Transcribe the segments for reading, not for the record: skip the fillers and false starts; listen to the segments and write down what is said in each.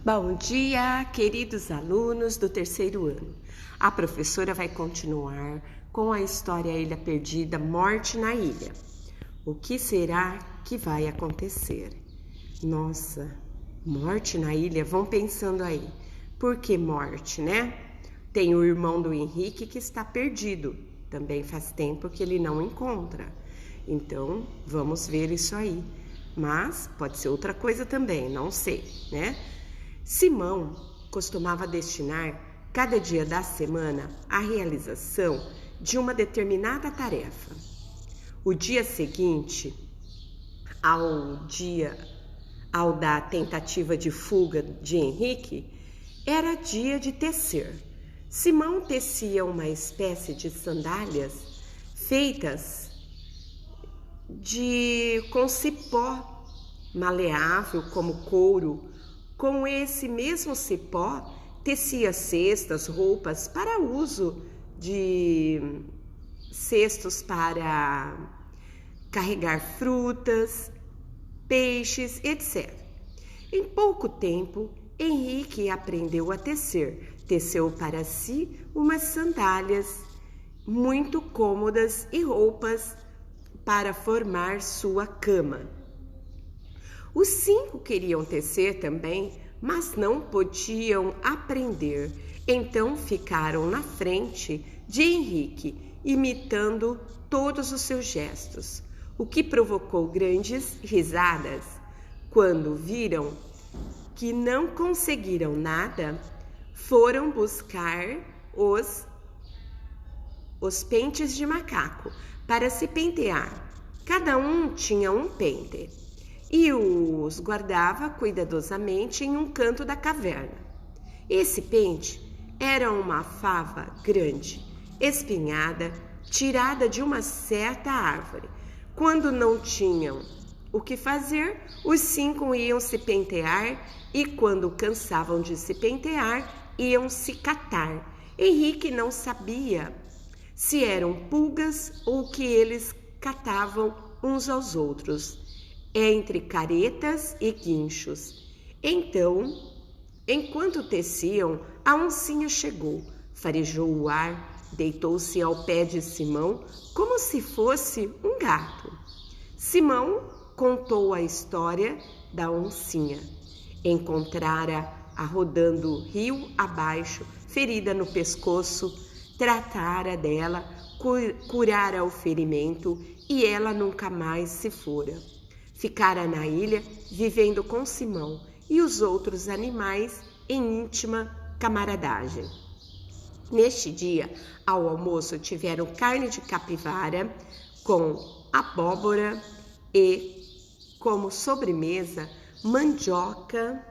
Bom dia, queridos alunos do terceiro ano. A professora vai continuar com a história Ilha Perdida, Morte na Ilha. O que será que vai acontecer? Nossa, morte na ilha? Vão pensando aí. Por que morte, né? Tem o irmão do Henrique que está perdido. Também faz tempo que ele não encontra. Então, vamos ver isso aí. Mas pode ser outra coisa também, não sei, né? Simão costumava destinar cada dia da semana à realização de uma determinada tarefa. O dia seguinte, ao da tentativa de fuga de Henrique, era dia de tecer. Simão tecia uma espécie de sandálias feitas com cipó maleável como couro. Com esse mesmo cipó, tecia cestas, roupas para uso de cestos para carregar frutas, peixes, etc. Em pouco tempo, Henrique aprendeu a tecer. Teceu para si umas sandálias muito cômodas e roupas para formar sua cama. Os 5 queriam tecer também, mas não podiam aprender. Então ficaram na frente de Henrique, imitando todos os seus gestos, o que provocou grandes risadas. Quando viram que não conseguiram nada, foram buscar os pentes de macaco para se pentear. Cada um tinha um pente e os guardava cuidadosamente em um canto da caverna. Esse pente era uma fava grande, espinhada, tirada de uma certa árvore. Quando não tinham o que fazer, os 5 iam se pentear e, quando cansavam de se pentear, iam se catar. Henrique não sabia se eram pulgas ou que eles catavam uns aos outros, entre caretas e guinchos. Então, enquanto teciam, a oncinha chegou, farejou o ar, deitou-se ao pé de Simão como se fosse um gato. Simão contou a história da oncinha. Encontrara-a rodando rio abaixo, ferida no pescoço, tratara dela, curara o ferimento e ela nunca mais se fora. Ficara na ilha, vivendo com Simão e os outros animais em íntima camaradagem. Neste dia, ao almoço, tiveram carne de capivara com abóbora e, como sobremesa, mandioca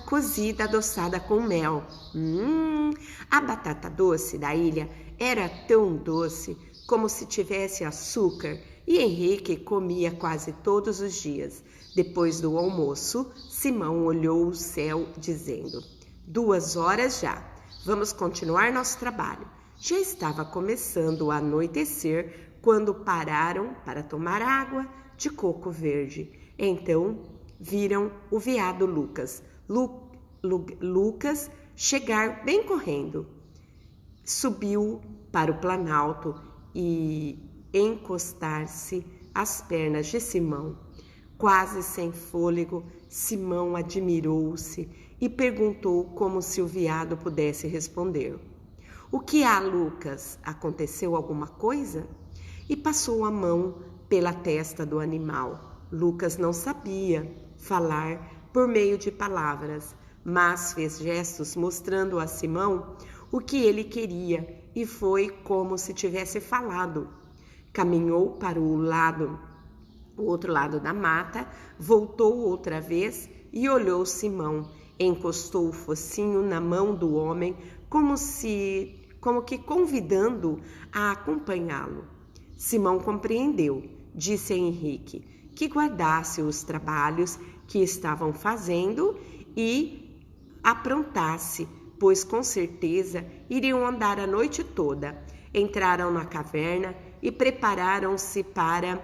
cozida adoçada com mel. A batata doce da ilha era tão doce como se tivesse açúcar, e Henrique comia quase todos os dias. Depois do almoço, Simão olhou o céu, dizendo: 2 horas já, vamos continuar nosso trabalho. Já estava começando a anoitecer quando pararam para tomar água de coco verde. Então viram o veado Lucas. Lucas chegar bem correndo. Subiu para o planalto e encostar-se às pernas de Simão. Quase sem fôlego, Simão admirou-se e perguntou como se o veado pudesse responder: "O que há, Lucas? Aconteceu alguma coisa?" E passou a mão pela testa do animal. Lucas não sabia falar por meio de palavras, mas fez gestos mostrando a Simão o que ele queria, e foi como se tivesse falado. Caminhou para o outro lado da mata, voltou outra vez e olhou Simão. Encostou o focinho na mão do homem, como que convidando a acompanhá-lo. Simão compreendeu, disse a Henrique que guardasse os trabalhos que estavam fazendo e aprontasse, pois com certeza iriam andar a noite toda. Entraram na caverna e prepararam-se para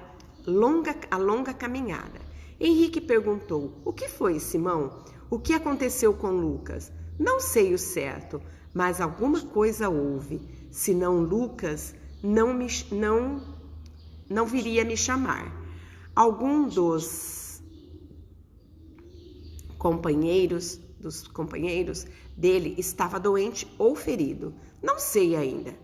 a longa caminhada. Henrique perguntou: "O que foi, Simão? O que aconteceu com Lucas?" "Não sei o certo, mas alguma coisa houve. Senão Lucas não viria me chamar. Algum dos companheiros dele estava doente ou ferido. Não sei ainda."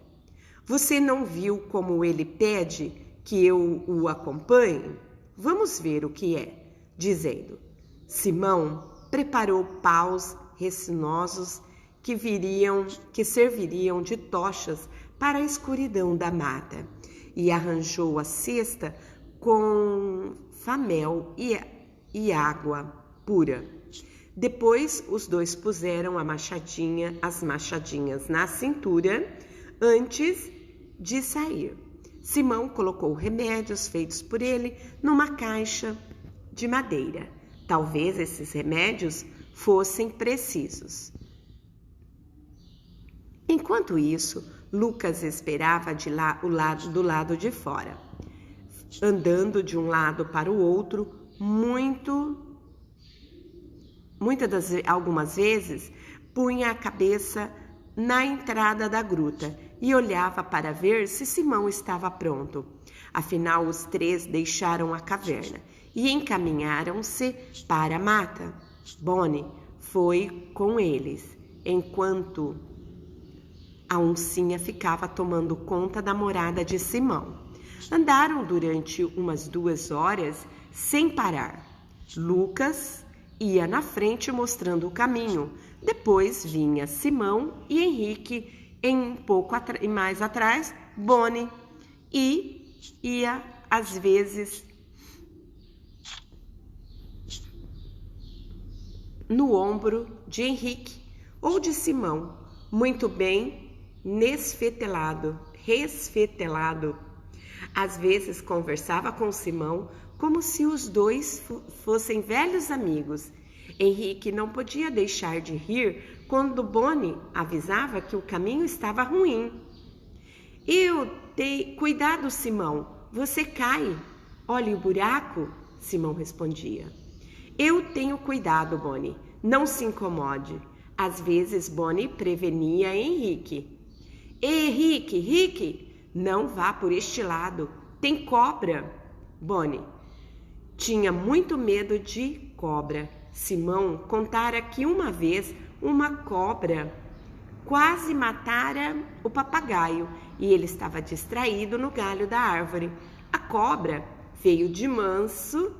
"Você não viu como ele pede que eu o acompanhe? Vamos ver o que é." Dizendo, Simão preparou paus resinosos que serviriam de tochas para a escuridão da mata, e arranjou a cesta com famel e água pura. Depois os dois puseram as machadinhas na cintura antes de sair. Simão colocou remédios feitos por ele numa caixa de madeira. Talvez esses remédios fossem precisos. Enquanto isso, Lucas esperava do lado de fora, andando de um lado para o outro, algumas vezes punha a cabeça na entrada da gruta e olhava para ver se Simão estava pronto. Afinal, os três deixaram a caverna e encaminharam-se para a mata. Bonnie foi com eles, enquanto a oncinha ficava tomando conta da morada de Simão. Andaram durante umas 2 horas sem parar. Lucas ia na frente mostrando o caminho. Depois vinha Simão e Henrique mais atrás, Bonnie, e ia às vezes no ombro de Henrique ou de Simão, muito bem resfetelado. Às vezes conversava com Simão como se os dois fossem velhos amigos. Henrique não podia deixar de rir quando Bonnie avisava que o caminho estava ruim. Cuidado, Simão, você cai. Olhe o buraco, Simão respondia. Eu tenho cuidado, Bonnie, não se incomode. Às vezes Bonnie prevenia Henrique. Henrique, não vá por este lado, tem cobra. Bonnie tinha muito medo de cobra. Simão contara que uma vez uma cobra quase matara o papagaio e ele estava distraído no galho da árvore. A cobra veio de manso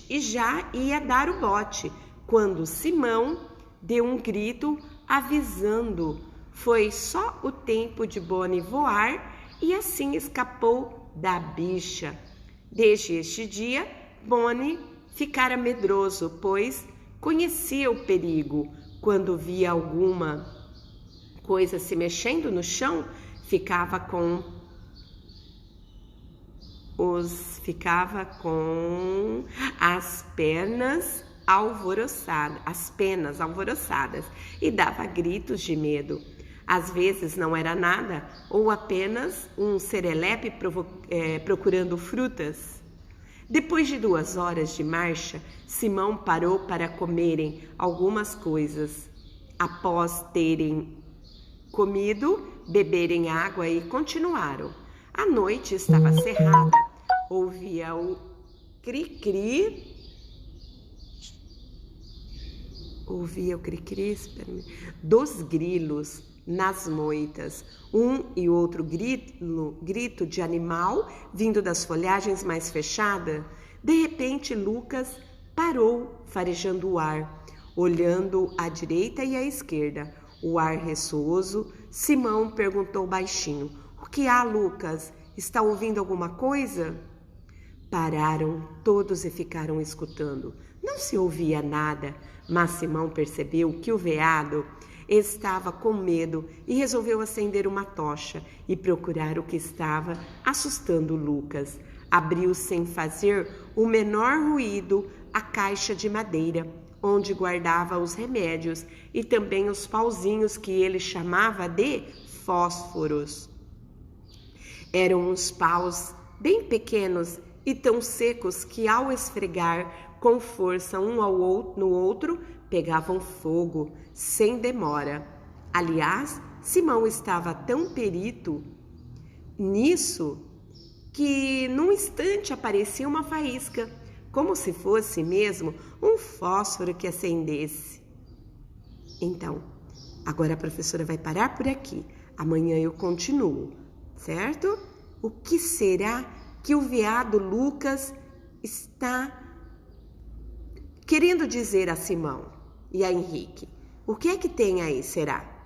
e já ia dar o bote, quando Simão deu um grito avisando. Foi só o tempo de Bonnie voar e assim escapou da bicha. Desde este dia, Bonnie ficara medroso, pois conhecia o perigo. Quando via alguma coisa se mexendo no chão, ficava com as penas alvoroçadas e dava gritos de medo. Às vezes não era nada, ou apenas um serelepe procurando frutas. Depois de 2 horas de marcha, Simão parou para comerem algumas coisas. Após terem comido, beberem água e continuaram. A noite estava cerrada. Ouvia o cri-cri dos grilos nas moitas, um e outro grito de animal vindo das folhagens mais fechadas. De repente, Lucas parou, farejando o ar, olhando à direita e à esquerda. O ar ressoso. Simão perguntou baixinho: "O que há, Lucas? Está ouvindo alguma coisa?" Pararam todos e ficaram escutando. Não se ouvia nada, mas Simão percebeu que o veado estava com medo e resolveu acender uma tocha e procurar o que estava assustando Lucas. Abriu sem fazer o menor ruído a caixa de madeira, onde guardava os remédios e também os pauzinhos que ele chamava de fósforos. Eram uns paus bem pequenos e tão secos que, ao esfregar com força um no outro, pegavam fogo sem demora. Aliás, Simão estava tão perito nisso que num instante aparecia uma faísca, como se fosse mesmo um fósforo que acendesse. Então, agora a professora vai parar por aqui. Amanhã eu continuo, certo? O que será que o veado Lucas está querendo dizer a Simão e a Henrique? O que é que tem aí, será?